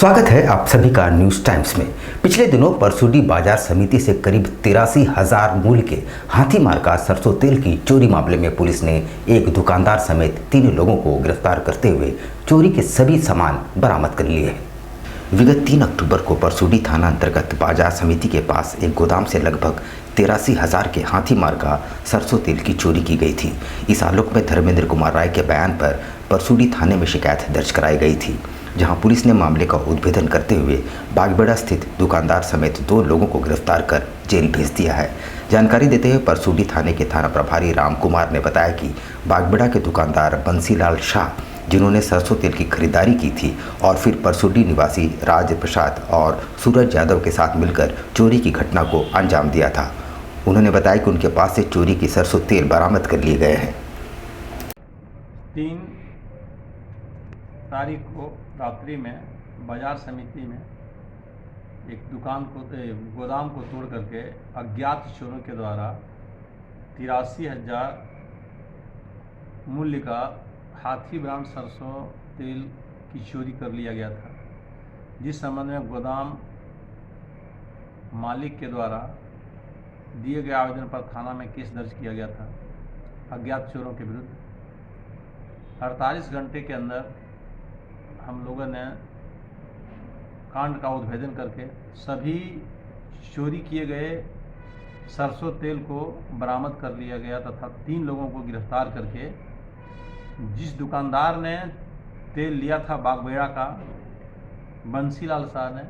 स्वागत है आप सभी का न्यूज़ टाइम्स में। पिछले दिनों परसुडी बाजार समिति से करीब 83,000 मूल्य के हाथी मार का सरसों तेल की चोरी मामले में पुलिस ने एक दुकानदार समेत 3 लोगों को गिरफ्तार करते हुए चोरी के सभी सामान बरामद कर लिए हैं। विगत 3 अक्टूबर को परसुडी थाना अंतर्गत बाजार समिति के पास एक गोदाम से लगभग 83,000 के हाथी मार का सरसों तेल की चोरी की गई थी। इस आलोक में धर्मेंद्र कुमार राय के बयान पर परसुडी थाने में शिकायत दर्ज कराई गई थी, जहां पुलिस ने मामले का उद्भेदन करते हुए बागबेड़ा स्थित दुकानदार समेत 2 लोगों को गिरफ्तार कर जेल भेज दिया है। जानकारी देते हुए परसुडी थाने के थाना प्रभारी राम कुमार ने बताया कि बागबेड़ा के दुकानदार बंसीलाल शाह, जिन्होंने सरसों तेल की खरीदारी की थी और फिर परसुडी निवासी राज प्रसाद और सूरज यादव के साथ मिलकर चोरी की घटना को अंजाम दिया था। उन्होंने बताया कि उनके पास से चोरी की सरसों तेल बरामद कर लिए गए हैं। 3 तारीख को रात्रि में बाजार समिति में एक गोदाम को तोड़ करके अज्ञात चोरों के द्वारा 83,000 मूल्य का हाथी ब्रांड सरसों तेल की चोरी कर लिया गया था, जिस संबंध में गोदाम मालिक के द्वारा दिए गए आवेदन पर थाना में केस दर्ज किया गया था अज्ञात चोरों के विरुद्ध। 48 घंटे के अंदर हम लोगों ने कांड का उद्भेदन करके सभी चोरी किए गए सरसों तेल को बरामद कर लिया गया तथा 3 लोगों को गिरफ्तार करके जिस दुकानदार ने तेल लिया था बागबेड़ा का बंसीलाल शाह ने,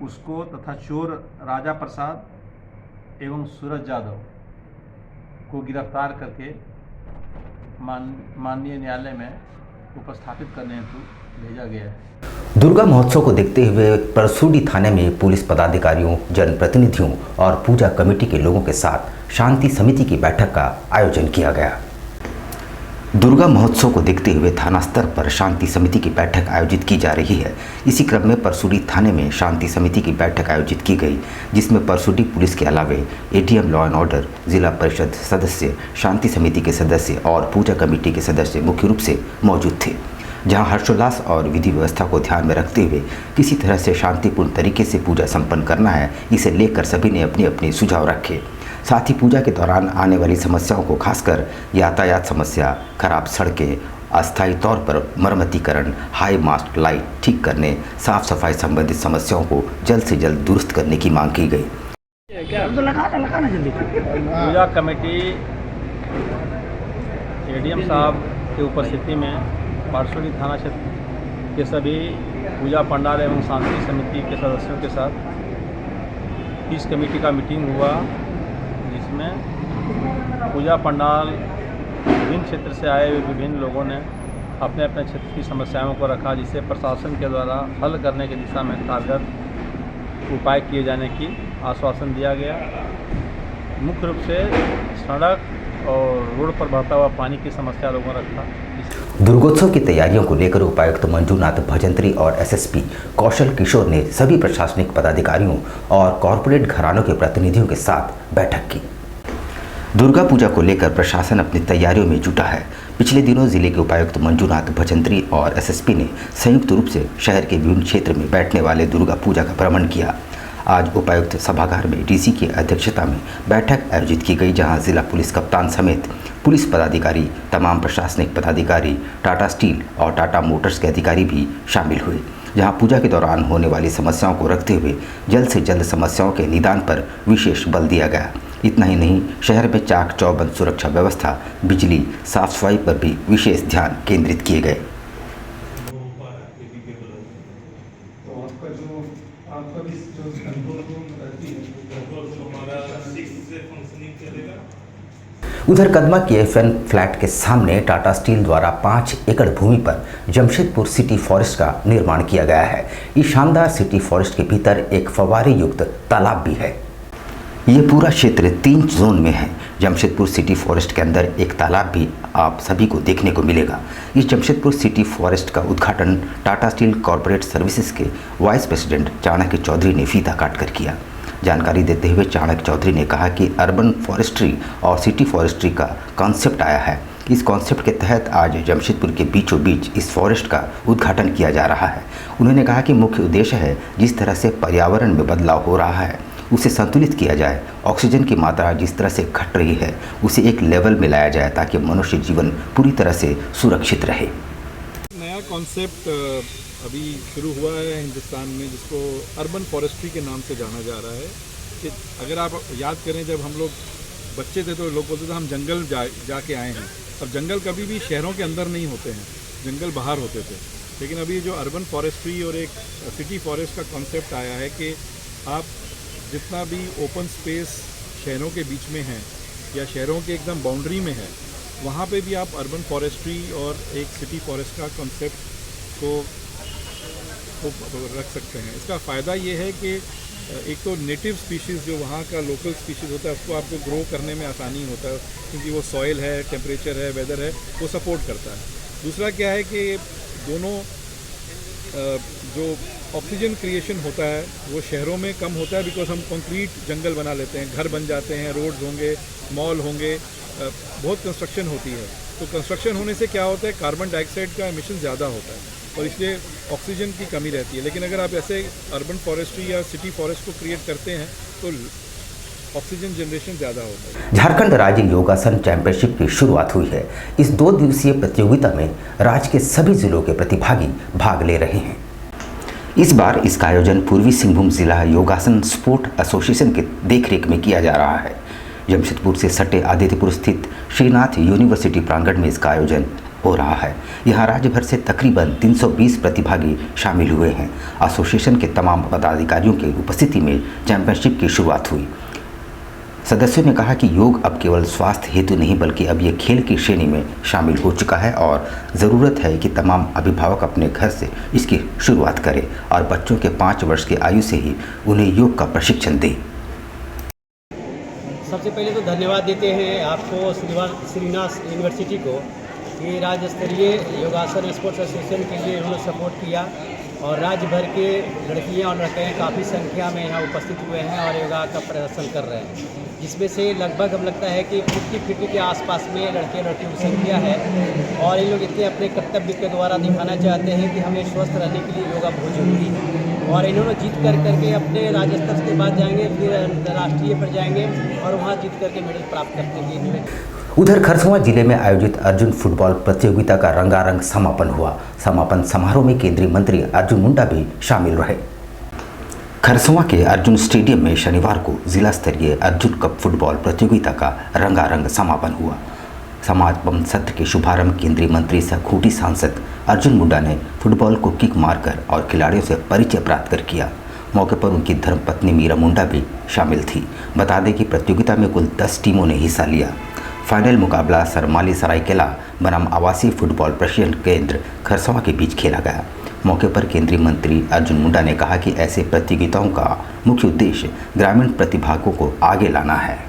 उसको तथा चोर राजा प्रसाद एवं सूरज यादव को गिरफ्तार करके माननीय न्यायालय में उपस्थापित करने हेतु भेजा गया है। दुर्गा महोत्सव को देखते हुए परसुडी थाने में पुलिस पदाधिकारियों, जनप्रतिनिधियों और पूजा कमेटी के लोगों के साथ शांति समिति की बैठक का आयोजन किया गया। दुर्गा महोत्सव को देखते हुए थाना स्तर पर शांति समिति की बैठक आयोजित की जा रही है। इसी क्रम में परसुडी थाने में शांति समिति की बैठक आयोजित की गई, जिसमें परसुडी पुलिस के अलावे एडीएम लॉ एंड ऑर्डर, जिला परिषद सदस्य, शांति समिति के सदस्य और पूजा कमेटी के सदस्य मुख्य रूप से मौजूद थे। जहां हर्षोल्लास और विधि व्यवस्था को ध्यान में रखते हुए किसी तरह से शांतिपूर्ण तरीके से पूजा संपन्न करना है, इसे लेकर सभी ने अपने अपने सुझाव रखे। साथ ही पूजा के दौरान आने वाली समस्याओं को, खासकर यातायात समस्या, खराब सड़कें, अस्थायी तौर पर मरम्मतीकरण, हाई मास्ट लाइट ठीक करने, साफ सफाई संबंधित समस्याओं को जल्द से जल्द दुरुस्त करने की मांग की गई। पूजा कमेटी एडीएम साहब की उपस्थिति में परसुडी थाना क्षेत्र के सभी पूजा पंडाल एवं शांति समिति के सदस्यों के साथ इस कमेटी का मीटिंग हुआ, जिसमें पूजा पंडाल विभिन्न क्षेत्र से आए हुए विभिन्न लोगों ने अपने अपने क्षेत्र की समस्याओं को रखा, जिसे प्रशासन के द्वारा हल करने की दिशा में कारगर उपाय किए जाने की आश्वासन दिया गया। मुख्य रूप से सड़क और रोड पर बहता हुआ पानी की समस्या लोगों ने रखा। दुर्गोत्सव की तैयारियों को लेकर उपायुक्त मंजूनाथ भजंत्री और एसएसपी कौशल किशोर ने सभी प्रशासनिक पदाधिकारियों और कॉरपोरेट घरानों के प्रतिनिधियों के साथ बैठक की। दुर्गा पूजा को लेकर प्रशासन अपनी तैयारियों में जुटा है। पिछले दिनों जिले के उपायुक्त मंजूनाथ भजंत्री और एसएसपी ने संयुक्त रूप से शहर के विभिन्न क्षेत्र में बैठने वाले दुर्गा पूजा का भ्रमण किया। आज उपायुक्त सभागार में डीसी की अध्यक्षता में बैठक आयोजित की गई, जहां जिला पुलिस कप्तान समेत पुलिस पदाधिकारी, तमाम प्रशासनिक पदाधिकारी, टाटा स्टील और टाटा मोटर्स के अधिकारी भी शामिल हुए। जहां पूजा के दौरान होने वाली समस्याओं को रखते हुए जल्द से जल्द समस्याओं के निदान पर विशेष बल दिया गया। इतना ही नहीं, शहर में चाक चौबंद सुरक्षा व्यवस्था, बिजली, साफ सफाई पर भी विशेष ध्यान केंद्रित किए गए। उधर कदमा के एफएन फ्लैट के सामने टाटा स्टील द्वारा 5 एकड़ भूमि पर जमशेदपुर सिटी फॉरेस्ट का निर्माण किया गया है। इस शानदार सिटी फॉरेस्ट के भीतर एक फव्वारे युक्त तालाब भी है। ये पूरा क्षेत्र 3 जोन में है। जमशेदपुर सिटी फॉरेस्ट के अंदर एक तालाब भी आप सभी को देखने को मिलेगा। इस जमशेदपुर सिटी फॉरेस्ट का उद्घाटन टाटा स्टील कॉरपोरेट सर्विसेज के वाइस प्रेसिडेंट चाणक्य चौधरी ने फीता काटकर किया। जानकारी देते हुए चाणक्य चौधरी ने कहा कि अर्बन फॉरेस्ट्री और सिटी फॉरेस्ट्री का कॉन्सेप्ट आया है, इस कॉन्सेप्ट के तहत आज जमशेदपुर के बीचों बीच इस फॉरेस्ट का उद्घाटन किया जा रहा है। उन्होंने कहा कि मुख्य उद्देश्य है जिस तरह से पर्यावरण में बदलाव हो रहा है उसे संतुलित किया जाए। ऑक्सीजन की मात्रा जिस तरह से घट रही है उसे एक लेवल में लाया जाए ताकि मनुष्य जीवन पूरी तरह से सुरक्षित रहे। नया कॉन्सेप्ट अभी शुरू हुआ है हिंदुस्तान में, जिसको अर्बन फॉरेस्ट्री के नाम से जाना जा रहा है। कि अगर आप याद करें, जब हम लोग बच्चे थे तो लोग बोलते थे हम जंगल जाके आए हैं। अब जंगल कभी भी शहरों के अंदर नहीं होते हैं, जंगल बाहर होते थे। लेकिन अभी जो अर्बन फॉरेस्ट्री और एक सिटी फॉरेस्ट का कॉन्सेप्ट आया है कि आप जितना भी ओपन स्पेस शहरों के बीच में है या शहरों के एकदम बाउंड्री में है, वहाँ पे भी आप अर्बन फॉरेस्ट्री और एक सिटी फॉरेस्ट का कॉन्सेप्ट को रख सकते हैं। इसका फ़ायदा ये है कि एक तो नेटिव स्पीशीज़ जो वहाँ का लोकल स्पीशीज़ होता है उसको आपको ग्रो करने में आसानी होता है, क्योंकि वो सॉइल है, टेम्परेचर है, वेदर है, वो सपोर्ट करता है। दूसरा क्या है कि दोनों जो ऑक्सीजन क्रिएशन होता है वो शहरों में कम होता है, बिकॉज हम कंक्रीट जंगल बना लेते हैं, घर बन जाते हैं, रोड्स होंगे, मॉल होंगे, बहुत कंस्ट्रक्शन होती है। तो कंस्ट्रक्शन होने से क्या होता है, कार्बन डाइऑक्साइड का एमिशन ज़्यादा होता है और इसलिए ऑक्सीजन की कमी रहती है। लेकिन अगर आप ऐसे अर्बन फॉरेस्ट्री या सिटी फॉरेस्ट को क्रिएट करते हैं तो ऑक्सीजन जनरेशन ज़्यादा होता है। झारखंड राज्य योगासन चैंपियनशिप की शुरुआत हुई है। इस 2 दिवसीय प्रतियोगिता में राज्य के सभी जिलों के प्रतिभागी भाग ले रहे हैं। इस बार इसका आयोजन पूर्वी सिंहभूम जिला योगासन स्पोर्ट एसोसिएशन के देखरेख में किया जा रहा है। जमशेदपुर से सटे आदित्यपुर स्थित श्रीनाथ यूनिवर्सिटी प्रांगण में इसका आयोजन हो रहा है। यहाँ राज्य भर से तकरीबन 320 प्रतिभागी शामिल हुए हैं। एसोसिएशन के तमाम पदाधिकारियों की उपस्थिति में चैंपियनशिप की शुरुआत हुई। सदस्यों ने कहा कि योग अब केवल स्वास्थ्य हेतु नहीं बल्कि अब ये खेल की श्रेणी में शामिल हो चुका है और ज़रूरत है कि तमाम अभिभावक अपने घर से इसकी शुरुआत करें और बच्चों के 5 वर्ष की आयु से ही उन्हें योग का प्रशिक्षण दें। सबसे पहले तो धन्यवाद देते हैं आपको श्रीनाथ यूनिवर्सिटी को कि राज्य स्तरीय योगासन स्पोर्ट्स एसोसिएशन के लिए उन्होंने सपोर्ट किया और राज्य भर के लड़कियां और लड़के काफ़ी संख्या में यहाँ उपस्थित हुए हैं और योगा का प्रदर्शन कर रहे हैं, जिसमें से लगभग हम लगता है कि 50-50 के आसपास में लड़के लड़कियों की संख्या है। और ये लोग इतने अपने कर्तव्य के द्वारा दिखाना चाहते हैं कि हमें स्वस्थ रहने के लिए योगा बहुत जरूरी है। और इन्होंने जीत करके अपने राज्य स्तर के बाद जाएंगे, फिर राष्ट्रीय पर जाएंगे और वहाँ जीत करके मेडल प्राप्त करते हैं। उधर खरसवां जिले में आयोजित अर्जुन फुटबॉल प्रतियोगिता का रंगारंग समापन हुआ। समापन समारोह में केंद्रीय मंत्री अर्जुन मुंडा भी शामिल रहे। खरसवां के अर्जुन स्टेडियम में शनिवार को जिला स्तरीय अर्जुन कप फुटबॉल प्रतियोगिता का रंगारंग समापन हुआ। समापन सत्र के शुभारंभ केंद्रीय मंत्री सह खूंटी सांसद अर्जुन मुंडा ने फुटबॉल को किक मारकर और खिलाड़ियों से परिचय प्राप्त कर किया। मौके पर उनकी धर्मपत्नी मीरा मुंडा भी शामिल थी। बता दें कि प्रतियोगिता में कुल 10 टीमों ने हिस्सा लिया। फाइनल मुकाबला सरमाली सरायकेला बनाम आवासीय फुटबॉल प्रशिक्षण केंद्र खरसवां के बीच खेला गया। मौके पर केंद्रीय मंत्री अर्जुन मुंडा ने कहा कि ऐसे प्रतियोगिताओं का मुख्य उद्देश्य ग्रामीण प्रतिभागों को आगे लाना है।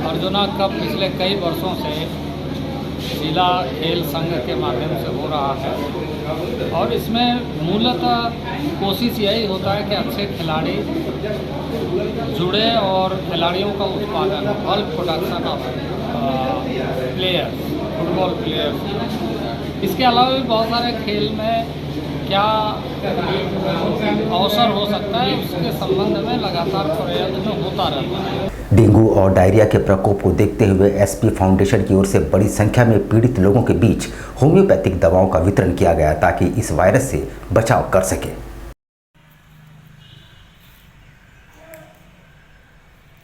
अर्जुना कप पिछले कई वर्षों से जिला खेल संघ के माध्यम से हो रहा है और इसमें मूलतः कोशिश यही होता है कि अच्छे खिलाड़ी जुड़े और खिलाड़ियों का उत्पादन, bulk production of players, football players. इसके अलावा भी बहुत सारे खेल में क्या अवसर हो सकता है, उसके संबंध में लगातार प्रयत्न होता रहता है। डेंगू और डायरिया के प्रकोप को देखते हुए एसपी फाउंडेशन की ओर से बड़ी संख्या में पीड़ित लोगों के बीच होम्योपैथिक दवाओं का वितरण किया गया ताकि इस वायरस से बचाव कर सके।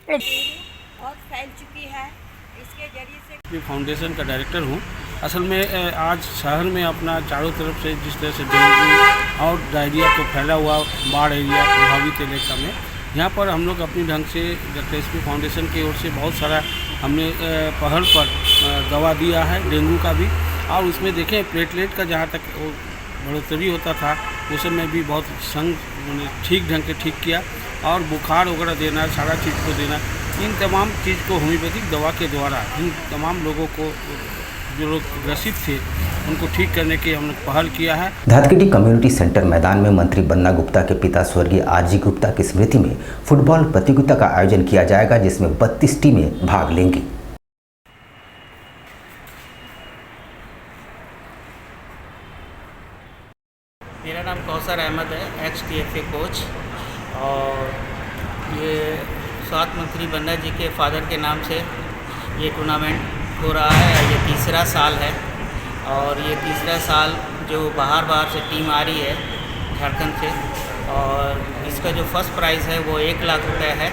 बहुत फैल चुकी है, इसके जरिए से फाउंडेशन का डायरेक्टर हूँ। असल में आज शहर में अपना चारों तरफ से जिस तरह से डेंगू और डायरिया को फैला हुआ बाढ़ एरिया प्रभावित इलाका में, यहाँ पर हम लोग अपनी ढंग से डॉक्टर एसपी फाउंडेशन की ओर से बहुत सारा हमने पहल पर दवा दिया है डेंगू का भी, और उसमें देखें प्लेटलेट का जहाँ तक बढ़ोतरी होता था उस समय भी बहुत संग ठीक ढंग से ठीक किया, और बुखार वगैरह देना, सारा चीज़ को देना, इन तमाम चीज़ को होम्योपैथिक दवा के द्वारा इन तमाम लोगों को जो लोग ग्रसित थे उनको ठीक करने की हमने पहल किया है। धातखेड़ी कम्युनिटी सेंटर मैदान में मंत्री बन्ना गुप्ता के पिता स्वर्गीय आरजी गुप्ता की स्मृति में फुटबॉल प्रतियोगिता का आयोजन किया जाएगा, जिसमें 32 टीमें भाग लेंगी। मेरा नाम कौसर अहमद है, XTFA कोच, और ये स्वास्थ्य मंत्री बन्ना जी के फादर के नाम से ये टूर्नामेंट हो रहा है। ये तीसरा साल है, और ये तीसरा साल जो बाहर से टीम आ रही है झारखंड से, और इसका जो फर्स्ट प्राइज़ है वो 1 लाख रुपए है,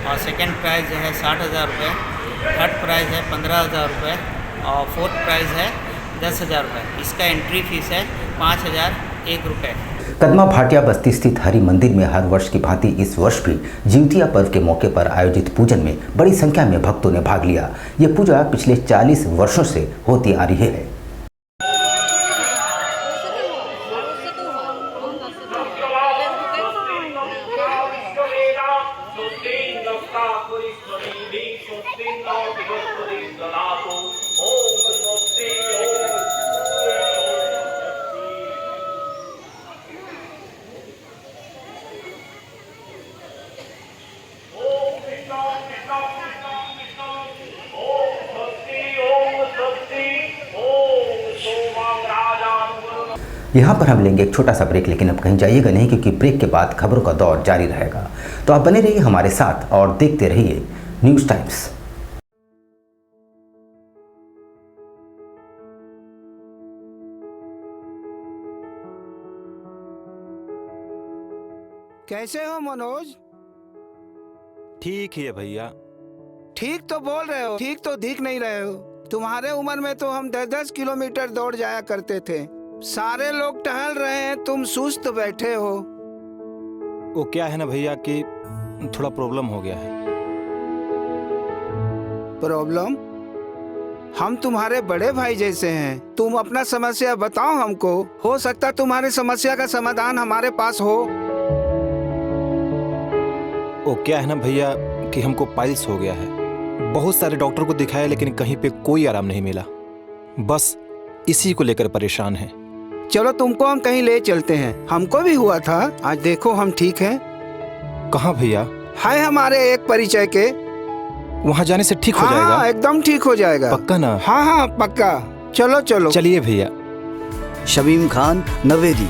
और सेकंड प्राइज़ जो है 60,000 रुपये, थर्ड प्राइज़ है 15,000 रुपये, और फोर्थ प्राइज़ है 10,000 रुपये। इसका एंट्री फीस है 5,001 रुपये। कदमा भाटिया बस्ती स्थित हरि मंदिर में हर वर्ष की भांति इस वर्ष भी जिउतिया पर्व के मौके पर आयोजित पूजन में बड़ी संख्या में भक्तों ने भाग लिया। ये पूजा पिछले 40 वर्षों से होती आ रही है। यहाँ पर हम लेंगे एक छोटा सा ब्रेक, लेकिन अब कहीं जाइएगा नहीं, क्योंकि ब्रेक के बाद खबरों का दौर जारी रहेगा। तो आप बने रहिए हमारे साथ और देखते रहिए न्यूज़ टाइम्स। कैसे हो मनोज? ठीक ही है भैया। ठीक तो बोल रहे हो, ठीक तो दिख नहीं रहे हो। तुम्हारे उम्र में तो हम 10-10 किलोमीटर दौड़ जाया करते थे। सारे लोग टहल रहे हैं, तुम सुस्त बैठे हो। वो क्या है ना भैया कि थोड़ा प्रॉब्लम हो गया है। प्रॉब्लम? हम तुम्हारे बड़े भाई जैसे हैं, तुम अपना समस्या बताओ हमको, हो सकता तुम्हारी समस्या का समाधान हमारे पास हो। वो क्या है ना भैया कि हमको पाइल्स हो गया है। बहुत सारे डॉक्टर को दिखाया लेकिन कहीं पे कोई आराम नहीं मिला। बस इसी को लेकर परेशान हैं। चलो तुमको हम कहीं ले चलते हैं, हमको भी हुआ था, आज देखो हम ठीक हैं। कहाँ भैया? है हमारे एक परिचय के। वहाँ जाने से ठीक हो जाएगा? हाँ, एकदम ठीक हो जाएगा। पक्का ना? हाँ हाँ पक्का। चलो चलो चलिए भैया। शमीम खान नवेदी,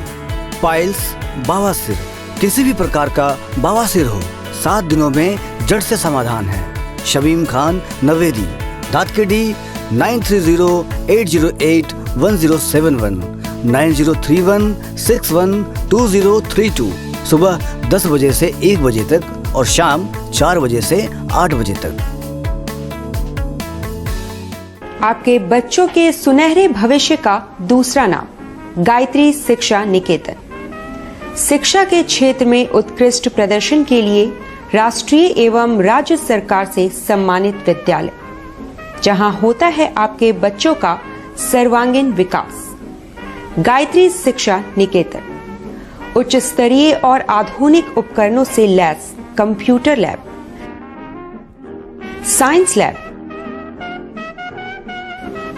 पाइल्स, बवासीर, किसी भी प्रकार का बवासीर हो 7 दिनों में जड़ से समाधान है। शमीम खान नवेदी, धातखेड़ी 9308081071 9031612032। सुबह 10 बजे से 1 बजे तक और शाम 4 बजे से 8 बजे तक। आपके बच्चों के सुनहरे भविष्य का दूसरा नाम गायत्री शिक्षा निकेतन। शिक्षा के क्षेत्र में उत्कृष्ट प्रदर्शन के लिए राष्ट्रीय एवं राज्य सरकार से सम्मानित विद्यालय, जहां होता है आपके बच्चों का सर्वांगीण विकास। गायत्री शिक्षा निकेतन उच्च स्तरीय और आधुनिक उपकरणों से lace computer lab, science lab,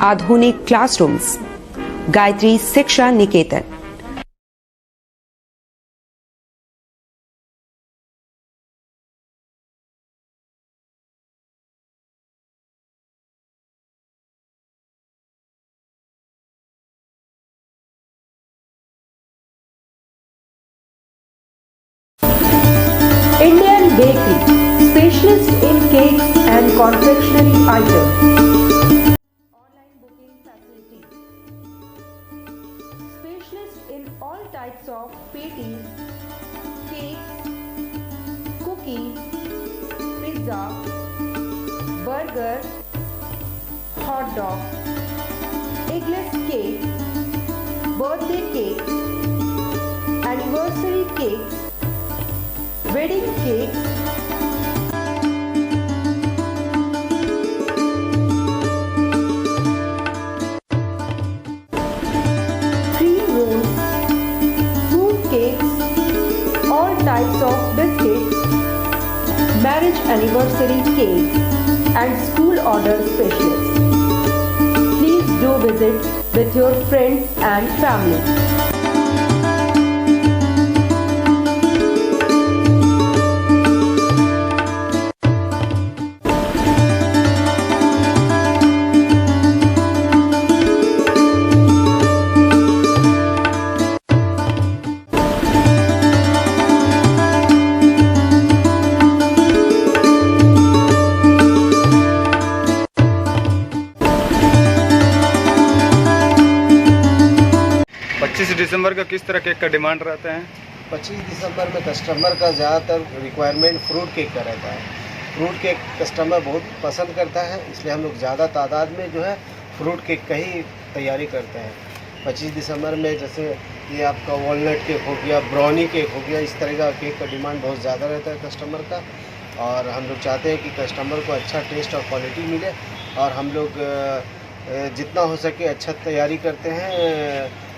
आधुनिक क्लासरूम्स। गायत्री शिक्षा निकेतन। Indian Bakery, specialist in cakes and confectionery items. Online booking facilities. Specialist in all types of patties, cakes, cookies, pizza, burger, hot dog, eggless cake, birthday cake, anniversary cakes, wedding cakes, types of biscuits, marriage anniversary cakes, and school order specials. Please do visit with your friends and family. दिसंबर का किस तरह cake का demand रहता है? 25 दिसंबर में customer का ज़्यादातर requirement fruit cake का रहता है। फ्रूट केक कस्टमर बहुत पसंद करता है, इसलिए हम लोग ज़्यादा तादाद में जो है फ्रूट केक का ही तैयारी करते हैं। 25 दिसंबर में जैसे ये आपका वॉलनट केक हो गया, ब्राउनी केक हो गया, इस तरह का केक का डिमांड बहुत ज़्यादा रहता है कस्टमर का। और हम लोग चाहते हैं कि कस्टमर को अच्छा टेस्ट और क्वालिटी मिले, और हम लोग जितना हो सके अच्छा तैयारी करते हैं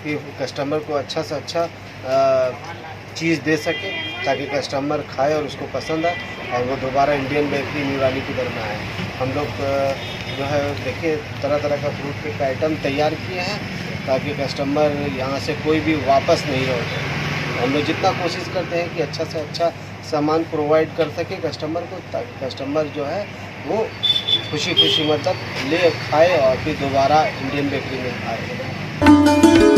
कि कस्टमर को अच्छा से अच्छा चीज़ दे सके, ताकि कस्टमर खाए और उसको पसंद आए और वो दोबारा इंडियन बेकरी न्यूरानी की तरफ में आए। हम लोग जो है देखिए तरह तरह का फ्रूट केक का आइटम तैयार किए हैं, ताकि कस्टमर यहाँ से कोई भी वापस नहीं लौटे। हम लोग जितना कोशिश करते हैं कि अच्छा से अच्छा सामान प्रोवाइड कर सके कस्टमर को, ताकि कस्टमर जो है वो खुशी खुशी मतलब ले खाए और फिर दोबारा इंडियन बेकरी में आए।